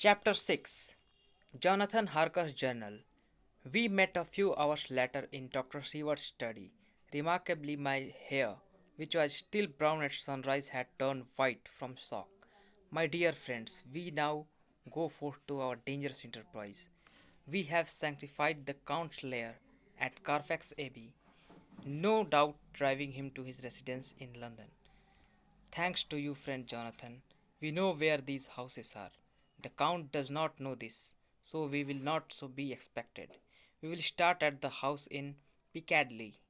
Chapter 6 Jonathan Harker's Journal. We met a few hours later in Dr. Seward's study. Remarkably, my hair, which was still brown at sunrise, had turned white from shock. My dear friends, we now go forth to our dangerous enterprise. We have sanctified the Count's lair at Carfax Abbey, no doubt driving him to his residence in London. Thanks to you, friend Jonathan, we know where these houses are. The Count does not know this, so we will not so be expected. We will start at the house in Piccadilly.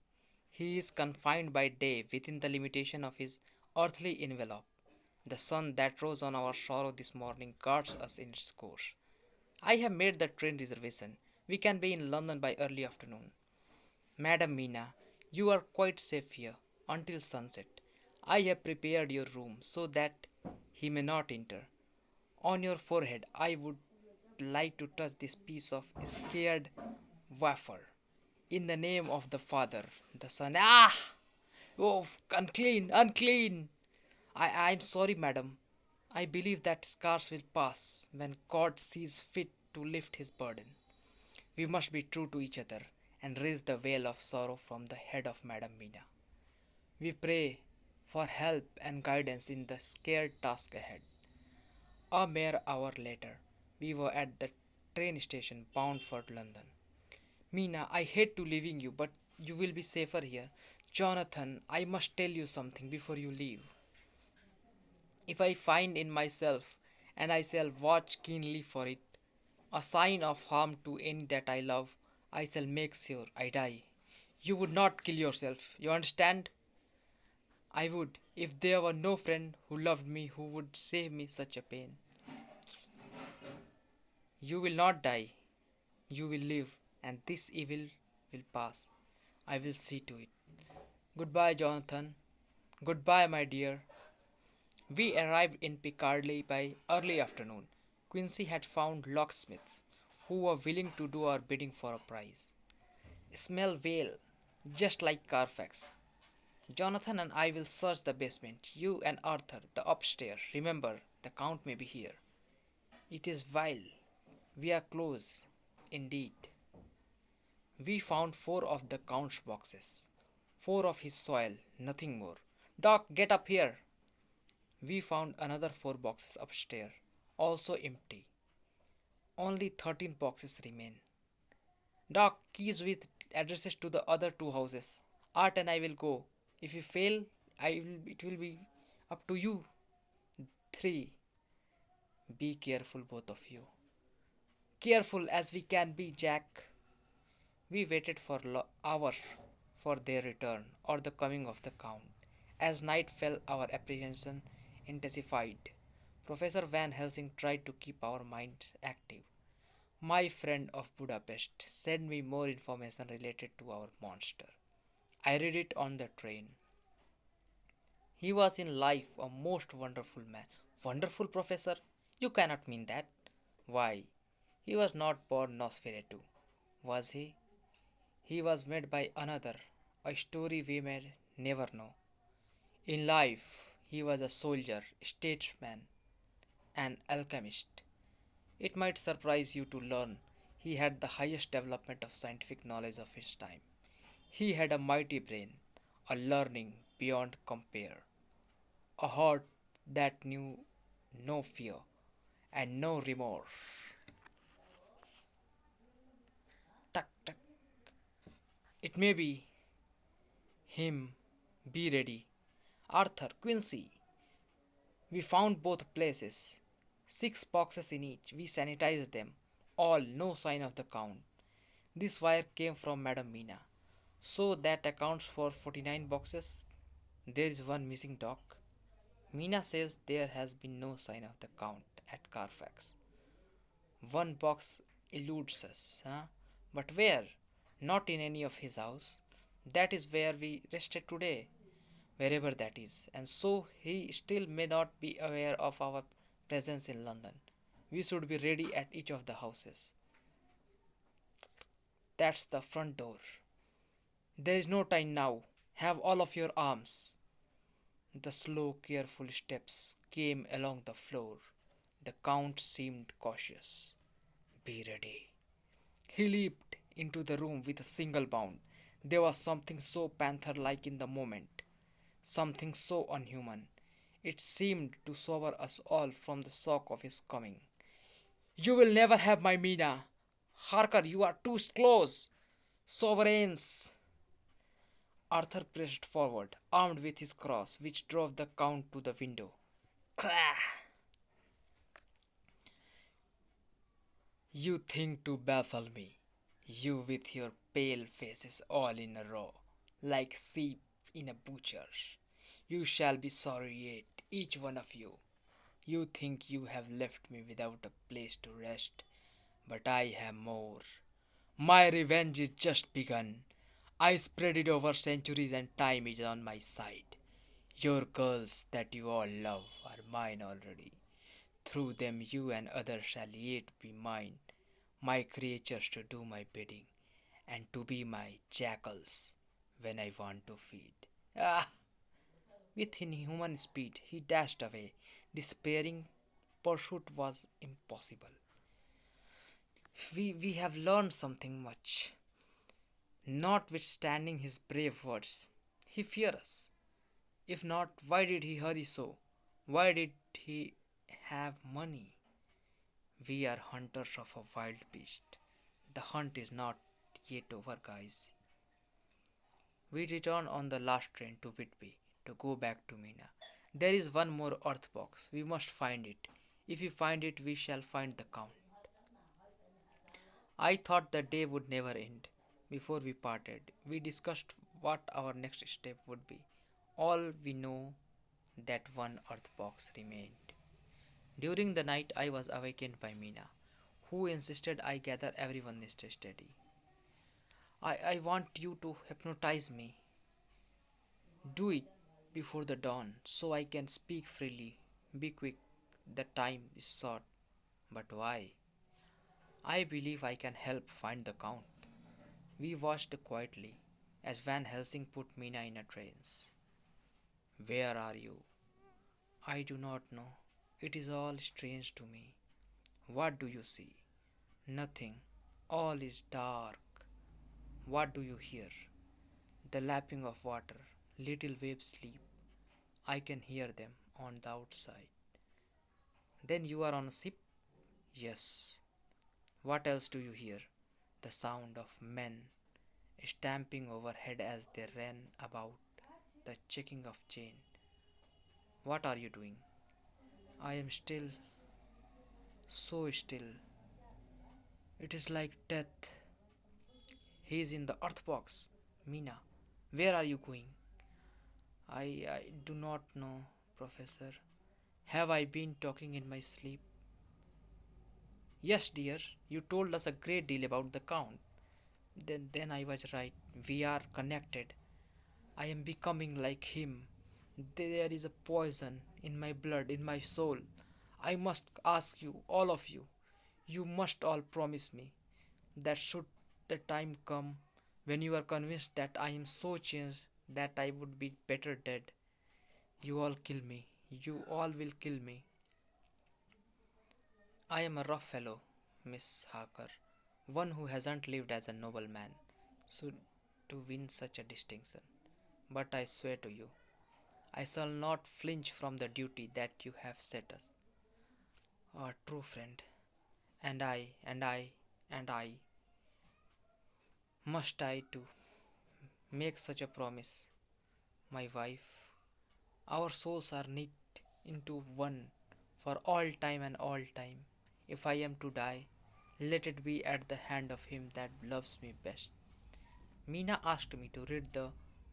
He is confined by day within the limitation of his earthly envelope. The sun that rose on our sorrow this morning guards us in its course. I have made the train reservation. We can be in London by early afternoon. Madam Mina, you are quite safe here until sunset. I have prepared your room so that he may not enter. On your forehead, I would like to touch this piece of scared wafer. In the name of the Father, the Son. Ah! Oh, unclean, unclean! I'm sorry, madam. I believe that scars will pass when God sees fit to lift his burden. We must be true to each other and raise the veil of sorrow from the head of Madam Mina. We pray for help and guidance in the scared task ahead. A mere hour later, we were at the train station bound for London. Mina, I hate to leaving you, but you will be safer here. Jonathan, I must tell you something before you leave. If I find in myself, and I shall watch keenly for it, a sign of harm to any that I love, I shall make sure I die. You would not kill yourself, you understand? I would, if there were no friend who loved me who would save me such a pain. You will not die, you will live, and this evil will pass. I will see to it. Goodbye, Jonathan. Goodbye, my dear. We arrived in Piccadilly by early afternoon. Quincy had found locksmiths who were willing to do our bidding for a price. Smell well, just like Carfax. Jonathan and I will search the basement. You and Arthur, the upstairs. Remember, the Count may be here. It is vile. We are close, indeed. We found four of the Count's boxes. Four of his soil, nothing more. Doc, get up here. We found another four boxes upstairs, also empty. Only 13 boxes remain. Doc, keys with addresses to the other two houses. Art and I will go. If you fail, it will be up to you. 3. Be careful, both of you. Careful as we can be, Jack. We waited for hours for their return or the coming of the Count. As night fell, our apprehension intensified. Professor Van Helsing tried to keep our minds active. My friend of Budapest sent me more information related to our monster. I read it on the train. He was in life a most wonderful man. Wonderful, Professor? You cannot mean that. Why? He was not born Nosferatu, was he? He was made by another, a story we may never know. In life, he was a soldier, statesman, an alchemist. It might surprise you to learn he had the highest development of scientific knowledge of his time. He had a mighty brain, a learning beyond compare, a heart that knew no fear and no remorse. Tuck, tuck. It may be him. Be ready. Arthur, Quincy. We found both places. 6 boxes in each. We sanitized them. All, no sign of the Count. This wire came from Madam Mina. So that accounts for 49 boxes. There is one missing, Doc. Mina says there has been no sign of the Count at Carfax. One box eludes us, huh? But where? Not in any of his house. That is where we rested today, wherever that is, and so he still may not be aware of our presence in London. We should be ready at each of the houses. That's the front door. There is no time now. Have all of your arms. The slow, careful steps came along the floor, The Count seemed cautious. Be ready. He leaped into the room with a single bound. There was something so panther like in the moment, something so unhuman. It seemed to sober us all from the shock of his coming. You will never have my Mina. Harker, you are too close. Sovereigns! Arthur pressed forward, armed with his cross, which drove the Count to the window. Crash! You think to baffle me, you with your pale faces all in a row, like sheep in a butcher's. You shall be sorry yet, each one of you. You think you have left me without a place to rest, but I have more. My revenge is just begun. I spread it over centuries and time is on my side. Your girls that you all love are mine already. Through them you and others shall yet be mine, my creatures to do my bidding, and to be my jackals when I want to feed. Ah! With inhuman speed he dashed away, despairing pursuit was impossible. We have learned something much. Notwithstanding his brave words, he fears us. If not, why did he hurry so? Why did he have money? We are hunters of a wild beast. The hunt is not yet over, guys. We return on the last train to Whitby to go back to Mina. There is one more earth box. We must find it. If we find it, we shall find the Count. I thought the day would never end. Before we parted, we discussed what our next step would be. All we know that one earth box remained. During the night, I was awakened by Mina, who insisted I gather everyone stay steady. I want you to hypnotize me. Do it before the dawn so I can speak freely. Be quick, the time is short. But why? I believe I can help find the Count. We watched quietly as Van Helsing put Mina in a trance. Where are you? I do not know. It is all strange to me. What do you see? Nothing. All is dark. What do you hear? The lapping of water. Little waves sleep. I can hear them on the outside. Then you are on a ship? Yes. What else do you hear? The sound of men stamping overhead as they ran about, the checking of chain. What are you doing? I am still, so still. It is like death. He is in the earth box. Mina, where are you going? I do not know, Professor. Have I been talking in my sleep? Yes, dear, you told us a great deal about the Count. Then I was right. We are connected. I am becoming like him. There is a poison in my blood, in my soul. I must ask you, all of you, you must all promise me that should the time come when you are convinced that I am so changed that I would be better dead, you all kill me. You all will kill me. I am a rough fellow, Miss Harker, one who hasn't lived as a nobleman, so to win such a distinction. But I swear to you, I shall not flinch from the duty that you have set us. A true friend. And I must I too make such a promise, my wife. Our souls are knit into one for all time and all time. If I am to die, let it be at the hand of him that loves me best. Mina asked me to read the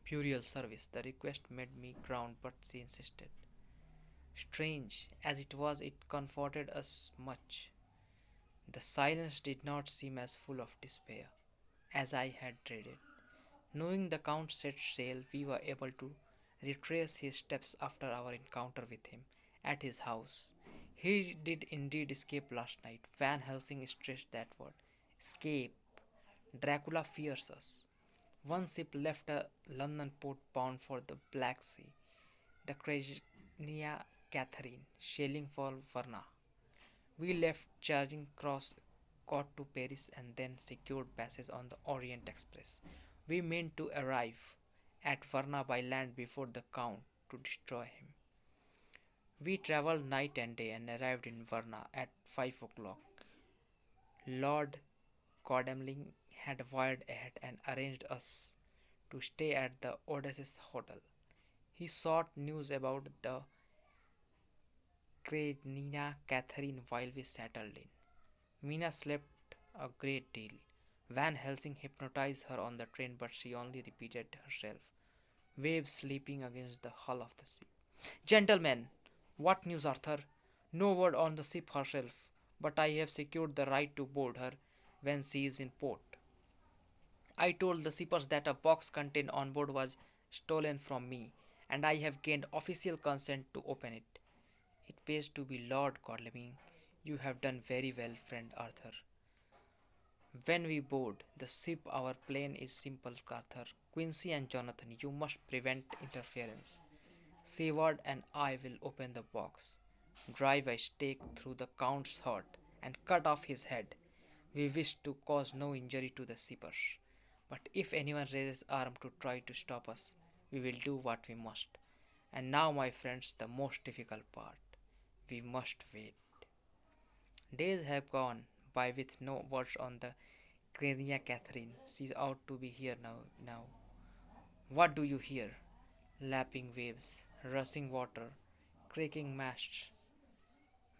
burial service. The request made me ground, but she insisted. Strange as it was, it comforted us much. The silence did not seem as full of despair as I had dreaded. Knowing the Count set sail, we were able to retrace his steps after our encounter with him at his house. He did indeed escape last night. Van Helsing stressed that word. Escape. Dracula fears us. One ship left a London port bound for the Black Sea, the Krasnia Catherine, sailing for Varna. We left charging cross got to Paris and then secured passage on the Orient Express. We meant to arrive at Varna by land before the Count to destroy him. We travelled night and day and arrived in Varna at 5 o'clock. Lord Godalming had wired ahead and arranged us to stay at the Odysseus Hotel. He sought news about the Karenina Catherine while we settled in. Mina slept a great deal. Van Helsing hypnotized her on the train, but she only repeated herself, waves sleeping against the hull of the ship. Gentlemen, what news, Arthur? No word on the ship herself, but I have secured the right to board her when she is in port. I told the shippers that a box contained on board was stolen from me, and I have gained official consent to open it. It pays to be Lord Godalming. You have done very well, friend Arthur. When we board the ship, our plan is simple, Arthur. Quincy and Jonathan, you must prevent interference. Seward and I will open the box, drive a stake through the Count's heart, and cut off his head. We wish to cause no injury to the shippers, but if anyone raises arm to try to stop us, we will do what we must. And now, my friends, the most difficult part. We must wait. Days have gone by with no words on the Crania Catherine. She's out to be here now. What do you hear? Lapping waves, rushing water, creaking masts.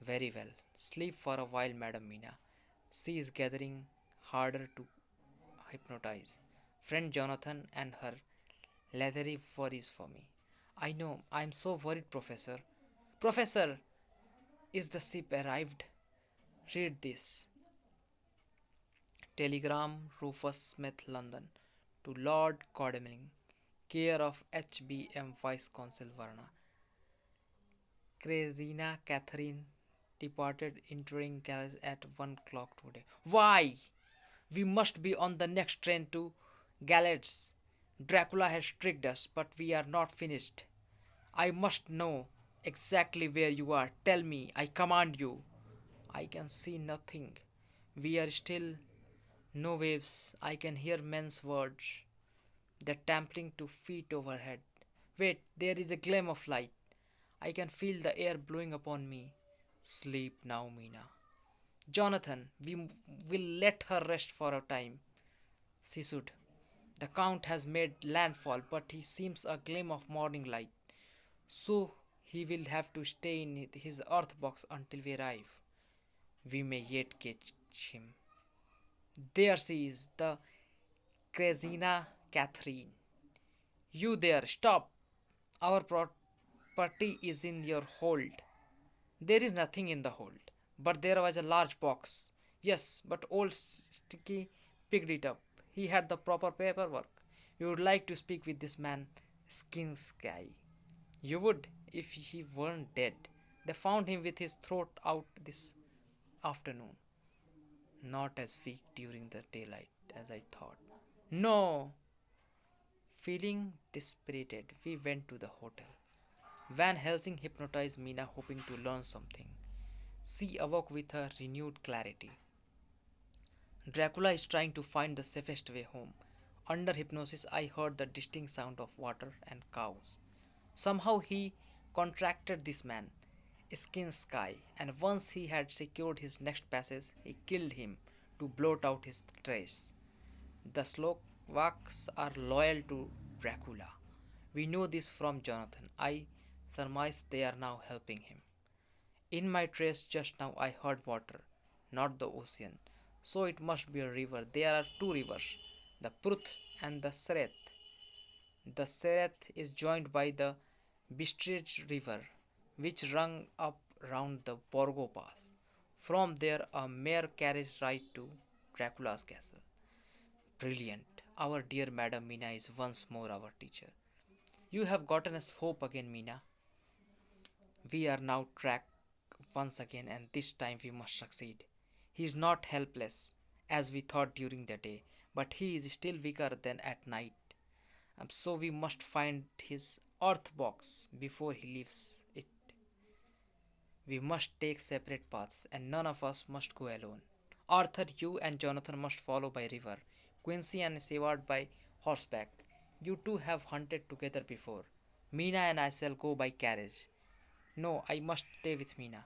Very well. Sleep for a while, Madam Mina. She is gathering harder to hypnotize. Friend Jonathan and her leathery worries for me. I know, I am so worried, Professor. Professor, is the ship arrived? Read this. Telegram Rufus Smith, London, to Lord Godalming, care of HBM Vice Consul Varna. Karina Catherine departed entering Gales at 1 o'clock today. Why? We must be on the next train to Gales. Dracula has tricked us, but we are not finished. I must know exactly where you are. Tell me, I command you. I can see nothing. We are still. No waves. I can hear men's words. The trampling to feet overhead. Wait, there is a gleam of light. I can feel the air blowing upon me. Sleep now, Mina. Jonathan, will let her rest for a time. She should. The Count has made landfall, but he seems a gleam of morning light. So he will have to stay in his earth box until we arrive. We may yet catch him. There she is, the Cresina Catherine. You there, stop! Our property is in your hold. There is nothing in the hold, but there was a large box. Yes, but old Sticky picked it up. He had the proper paperwork. We would like to speak with this man, Skin Sky. You would, if he weren't dead. They found him with his throat out this afternoon. Not as weak during the daylight as I thought. No! Feeling dispirited, we went to the hotel. Van Helsing hypnotized Mina, hoping to learn something. She awoke with a renewed clarity. Dracula is trying to find the safest way home. Under hypnosis, I heard the distinct sound of water and cows. Somehow he contracted this man, Skin Sky, and once he had secured his next passage, he killed him to blot out his trace. The Slovaks are loyal to Dracula. We know this from Jonathan. I surmise they are now helping him. In my trace just now I heard water, not the ocean. So it must be a river. There are two rivers, the Pruth and the Seret. The Seret is joined by the Bistrich River, which run up round the Borgo Pass. From there a mere carriage ride to Dracula's castle. Brilliant. Our dear Madam Mina is once more our teacher. You have gotten us hope again, Mina. We are now track once again, and this time we must succeed. He is not helpless, as we thought during the day, but he is still weaker than at night. So we must find his earth box before he leaves it. We must take separate paths, and none of us must go alone. Arthur, you and Jonathan must follow by river, Quincy and Seward by horseback. You two have hunted together before. Mina and I shall go by carriage. No, I must stay with Mina.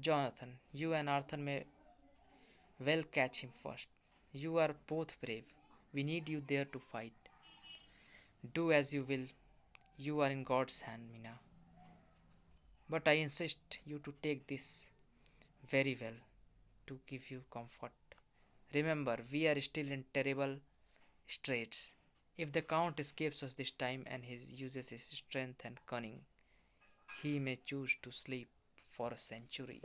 Jonathan, you and Arthur may well catch him first. You are both brave. We need you there to fight. Do as you will. You are in God's hand, Mina. But I insist you to take this very well to give you comfort. Remember, we are still in terrible straits. If the Count escapes us this time and he uses his strength and cunning, he may choose to sleep for a century.